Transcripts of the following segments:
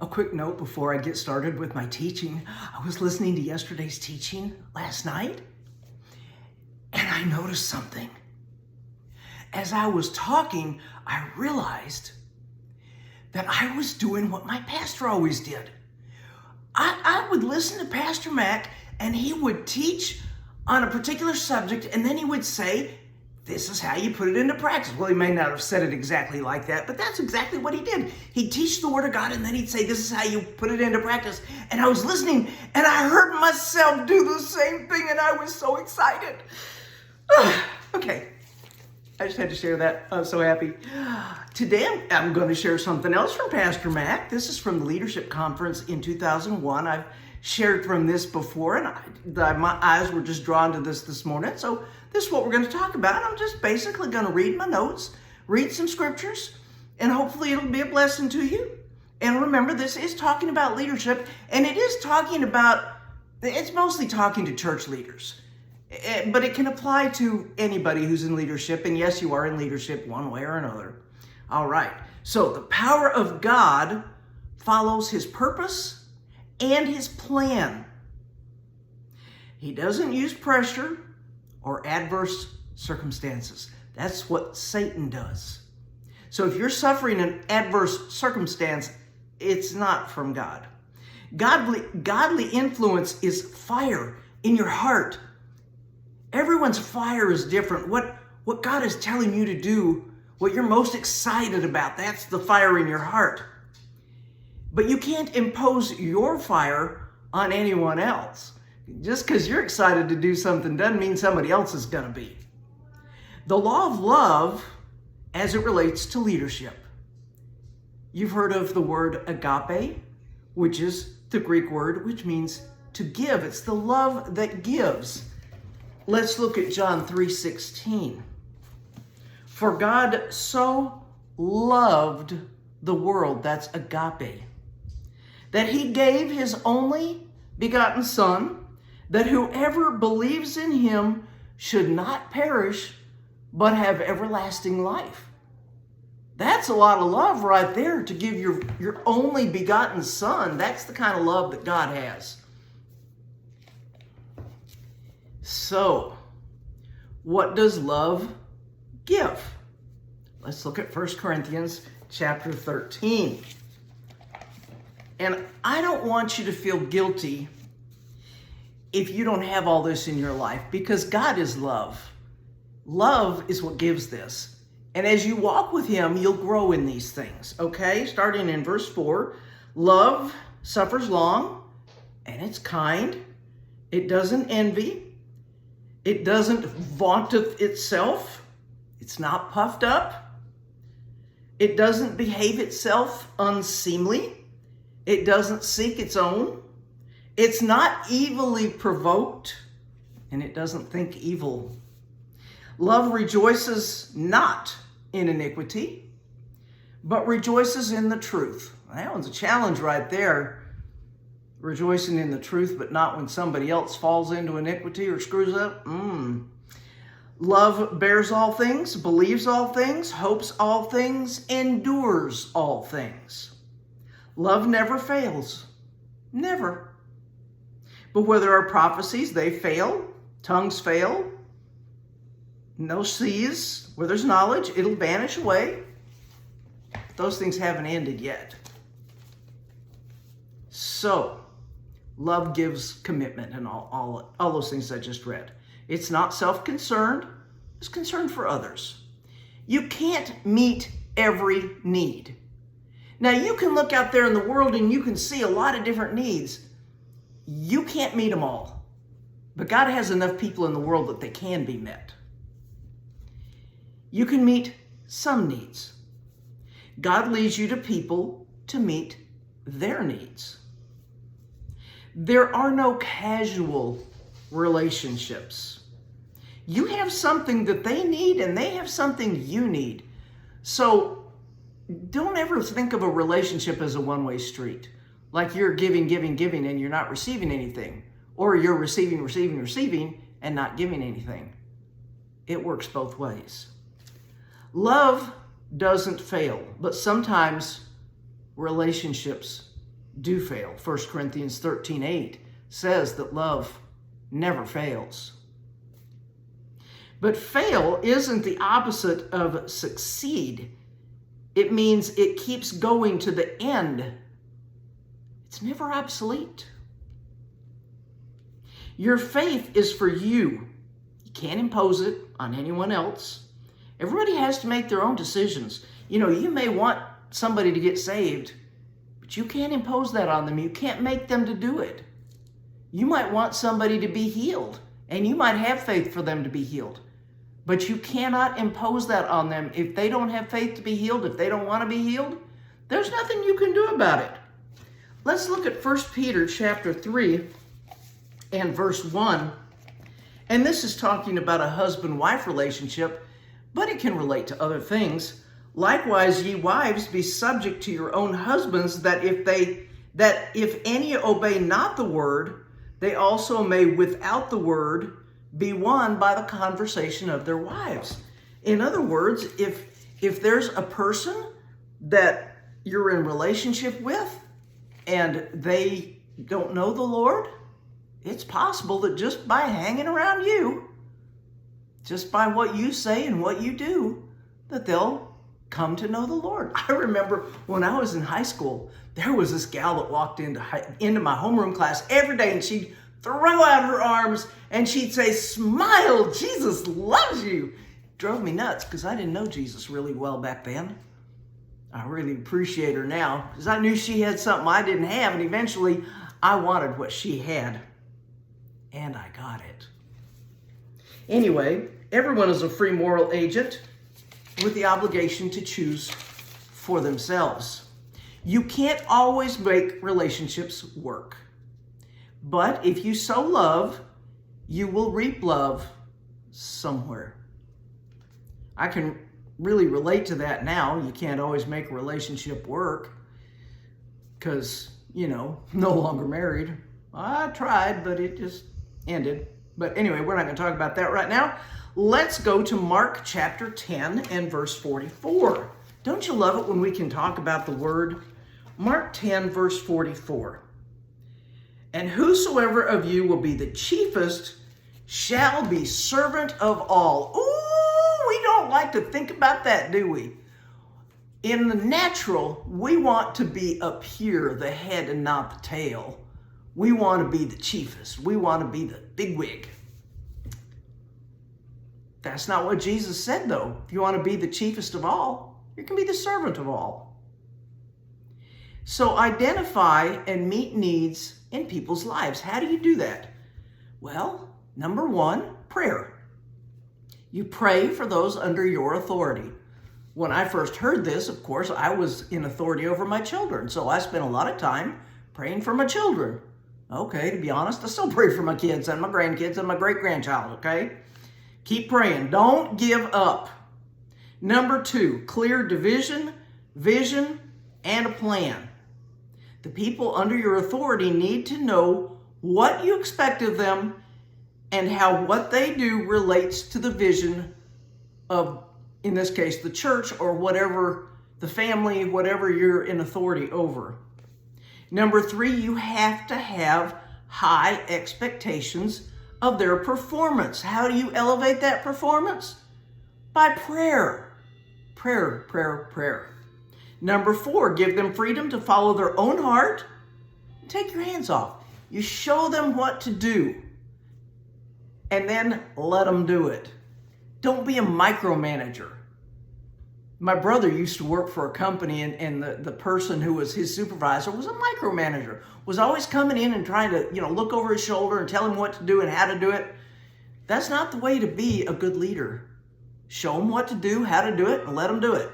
A quick note before I get started with my teaching. I was listening to yesterday's teaching last night, and I noticed something. As I was talking, I realized that I was doing what my pastor always did. I would listen to Pastor Mac, and he would teach on a particular subject, and then he would say, this is how you put it into practice. Well, he may not have said it exactly like that, but that's exactly what he did. He'd teach the Word of God, and then he'd say, this is how you put it into practice. And I was listening, and I heard myself do the same thing, and I was so excited. Okay, I just had to share that. I'm so happy. Today, I'm going to share something else from Pastor Mac. This is from the Leadership Conference in 2001. I've shared from this before, and my eyes were just drawn to this morning. So this is what we're going to talk about. I'm just basically going to read my notes, read some scriptures, and hopefully it'll be a blessing to you. And remember, this is talking about leadership, and it is talking about, it's mostly talking to church leaders. But it can apply to anybody who's in leadership, and yes, you are in leadership one way or another. All right, so the power of God follows his purpose and his plan. He doesn't use pressure or adverse circumstances. That's what Satan does. So if you're suffering an adverse circumstance, it's not from God. Godly influence is fire in your heart. Everyone's fire is different. What God is telling you to do, what you're most excited about, that's the fire in your heart. But you can't impose your fire on anyone else. Just because you're excited to do something doesn't mean somebody else is going to be. The law of love as it relates to leadership. You've heard of the word agape, which is the Greek word which means to give. It's the love that gives. Let's look at John 3:16. For God so loved the world, that's agape, that he gave his only begotten Son, that whoever believes in him should not perish, but have everlasting life. That's a lot of love right there, to give your only begotten Son. That's the kind of love that God has. So, what does love give? Let's look at 1 Corinthians chapter 13. And I don't want you to feel guilty if you don't have all this in your life, because God is love. Love is what gives this. And as you walk with him, you'll grow in these things, okay? Starting in verse 4, love suffers long, and it's kind. It doesn't envy. It doesn't vaunteth itself. It's not puffed up. It doesn't behave itself unseemly. It doesn't seek its own. It's not evilly provoked, and it doesn't think evil. Love rejoices not in iniquity, but rejoices in the truth. That one's a challenge right there. Rejoicing in the truth, but not when somebody else falls into iniquity or screws up. Love bears all things, believes all things, hopes all things, endures all things. Love never fails. Never. But where there are prophecies, they fail. Tongues fail. No seas. Where there's knowledge, it'll vanish away. Those things haven't ended yet. So, love gives commitment and all those things I just read. It's not self-concerned. It's concerned for others. You can't meet every need. Now, you can look out there in the world and you can see a lot of different needs. You can't meet them all. But God has enough people in the world that they can be met. You can meet some needs. God leads you to people to meet their needs. There are no casual relationships. You have something that they need and they have something you need. So don't ever think of a relationship as a one-way street. Like you're giving, and you're not receiving anything. Or you're receiving, and not giving anything. It works both ways. Love doesn't fail, but sometimes relationships do fail. 1 Corinthians 13:8 says that love never fails. But fail isn't the opposite of succeed. It means it keeps going to the end. It's never obsolete. Your faith is for you. You can't impose it on anyone else. Everybody has to make their own decisions. You may want somebody to get saved, but you can't impose that on them. You can't make them to do it. You might want somebody to be healed, and you might have faith for them to be healed, but you cannot impose that on them. If they don't have faith to be healed, if they don't want to be healed, there's nothing you can do about it. Let's look at 1 Peter chapter 3 and verse 1. And this is talking about a husband-wife relationship, but it can relate to other things. Likewise, ye wives, be subject to your own husbands, that if any obey not the word, they also may without the word be won by the conversation of their wives. In other words, if there's a person that you're in relationship with and they don't know the Lord, it's possible that just by hanging around you, just by what you say and what you do, that they'll come to know the Lord. I remember when I was in high school, there was this gal that walked into my homeroom class every day, and she'd throw out her arms and she'd say, "Smile, Jesus loves you." Drove me nuts because I didn't know Jesus really well back then. I really appreciate her now because I knew she had something I didn't have, and eventually I wanted what she had. And I got it. Anyway, everyone is a free moral agent with the obligation to choose for themselves. You can't always make relationships work. But if you sow love, you will reap love somewhere. I can really relate to that now. You can't always make a relationship work because, no longer married. I tried, but it just ended. But anyway, we're not going to talk about that right now. Let's go to Mark chapter 10 and verse 44. Don't you love it when we can talk about the word? Mark 10 verse 44. And whosoever of you will be the chiefest shall be servant of all. Ooh, we don't like to think about that, do we? In the natural, we want to be up here, the head and not the tail. We want to be the chiefest. We want to be the bigwig. That's not what Jesus said, though. If you want to be the chiefest of all, you can be the servant of all. So identify and meet needs in people's lives. How do you do that? Well, number one, prayer. You pray for those under your authority. When I first heard this, of course, I was in authority over my children, so I spent a lot of time praying for my children. Okay, to be honest, I still pray for my kids and my grandkids and my great-grandchild, okay? Keep praying. Don't give up. Number two, clear division, vision, and a plan. The people under your authority need to know what you expect of them and how what they do relates to the vision of, in this case, the church or whatever, the family, whatever you're in authority over. Number three, you have to have high expectations of their performance. How do you elevate that performance? By prayer. Prayer, prayer, prayer. Number four, give them freedom to follow their own heart. Take your hands off. You show them what to do, and then let them do it. Don't be a micromanager. My brother used to work for a company, and the person who was his supervisor was a micromanager, was always coming in and trying to, look over his shoulder and tell him what to do and how to do it. That's not the way to be a good leader. Show them what to do, how to do it, and let them do it.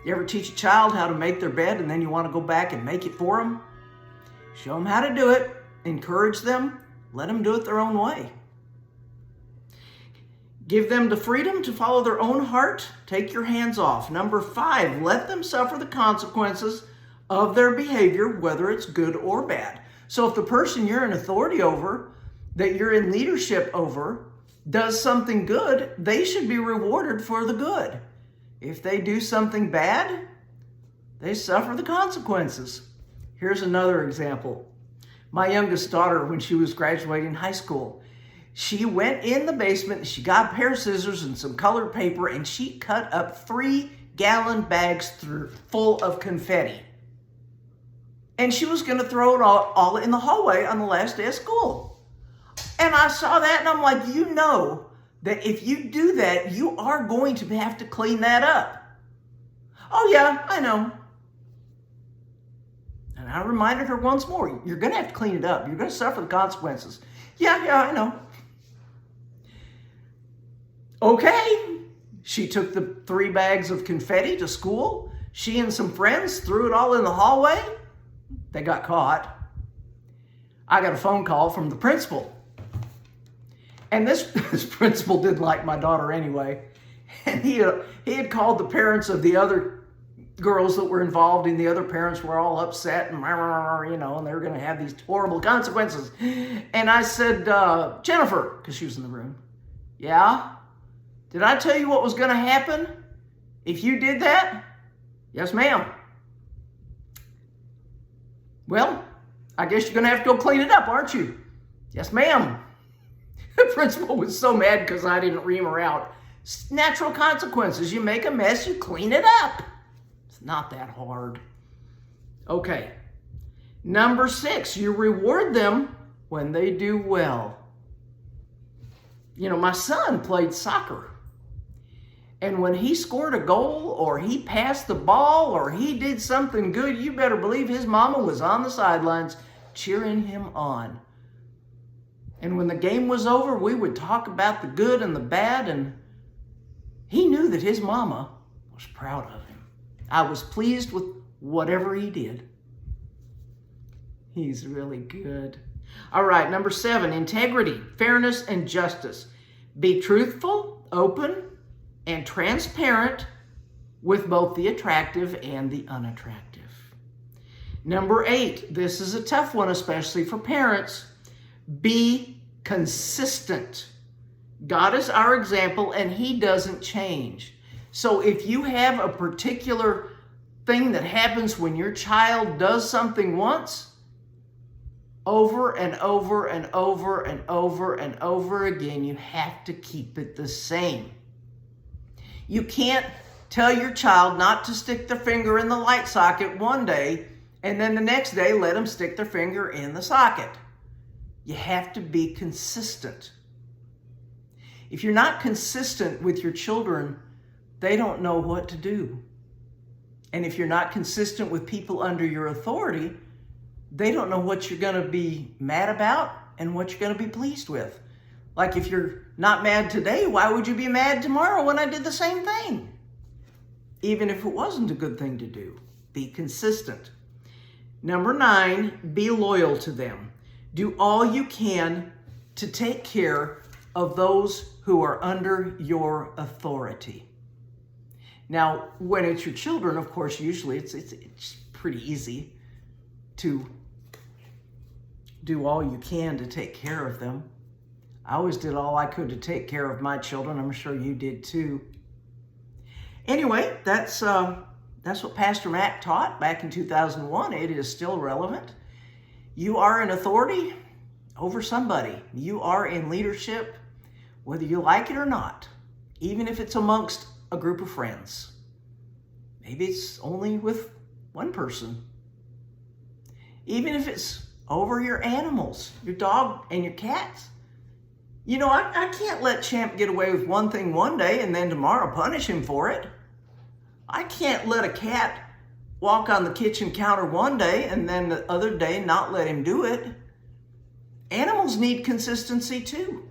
You ever teach a child how to make their bed and then you want to go back and make it for them? Show them how to do it, encourage them, let them do it their own way. Give them the freedom to follow their own heart. Take your hands off. Number five, let them suffer the consequences of their behavior, whether it's good or bad. So if the person you're in authority over, that you're in leadership over, does something good, they should be rewarded for the good. If they do something bad, they suffer the consequences. Here's another example. My youngest daughter, when she was graduating high school, she went in the basement and she got a pair of scissors and some colored paper and she cut up 3-gallon bags full of confetti. And she was going to throw it all in the hallway on the last day of school. And I saw that and I'm like, you know that if you do that, you are going to have to clean that up. Oh yeah, I know. And I reminded her once more, you're going to have to clean it up. You're going to suffer the consequences. Yeah, I know. Okay. She took the 3 bags of confetti to school. She and some friends threw it all in the hallway. They got caught. I got a phone call from the principal. And this principal didn't like my daughter anyway. And he had called the parents of the other girls that were involved, and the other parents were all upset and, you know, and they were going to have these horrible consequences. And I said, Jennifer, because she was in the room, yeah? Did I tell you what was going to happen if you did that? Yes, ma'am. Well, I guess you're going to have to go clean it up, aren't you? Yes, ma'am. The principal was so mad because I didn't ream her out. Natural consequences. You make a mess, you clean it up. It's not that hard. Okay. Number 6, you reward them when they do well. You know, my son played soccer. And when he scored a goal or he passed the ball or he did something good, you better believe his mama was on the sidelines cheering him on. And when the game was over, we would talk about the good and the bad, and he knew that his mama was proud of him. I was pleased with whatever he did. He's really good. All right, number 7, integrity, fairness, and justice. Be truthful, open, and transparent with both the attractive and the unattractive. Number 8, this is a tough one, especially for parents. Be consistent. God is our example, and He doesn't change. So if you have a particular thing that happens when your child does something once, over and over and over and over and over again, you have to keep it the same. You can't tell your child not to stick their finger in the light socket one day and then the next day let them stick their finger in the socket. You have to be consistent. If you're not consistent with your children, they don't know what to do. And if you're not consistent with people under your authority, they don't know what you're going to be mad about and what you're going to be pleased with. Like if you're not mad today, why would you be mad tomorrow when I did the same thing? Even if it wasn't a good thing to do. Be consistent. Number 9, be loyal to them. Do all you can to take care of those who are under your authority. Now, when it's your children, of course, usually it's pretty easy to do all you can to take care of them. I always did all I could to take care of my children. I'm sure you did too. Anyway, that's what Pastor Matt taught back in 2001. It is still relevant. You are in authority over somebody. You are in leadership, whether you like it or not, even if it's amongst a group of friends. Maybe it's only with one person. Even if it's over your animals, your dog and your cats. You know, I can't let Champ get away with one thing one day and then tomorrow punish him for it. I can't let a cat walk on the kitchen counter one day and then the other day not let him do it. Animals need consistency too.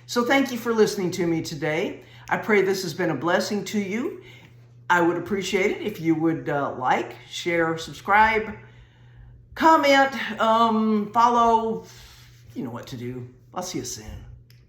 So thank you for listening to me today. I pray this has been a blessing to you. I would appreciate it if you would like, share, subscribe, comment, follow. You know what to do. I'll see you soon.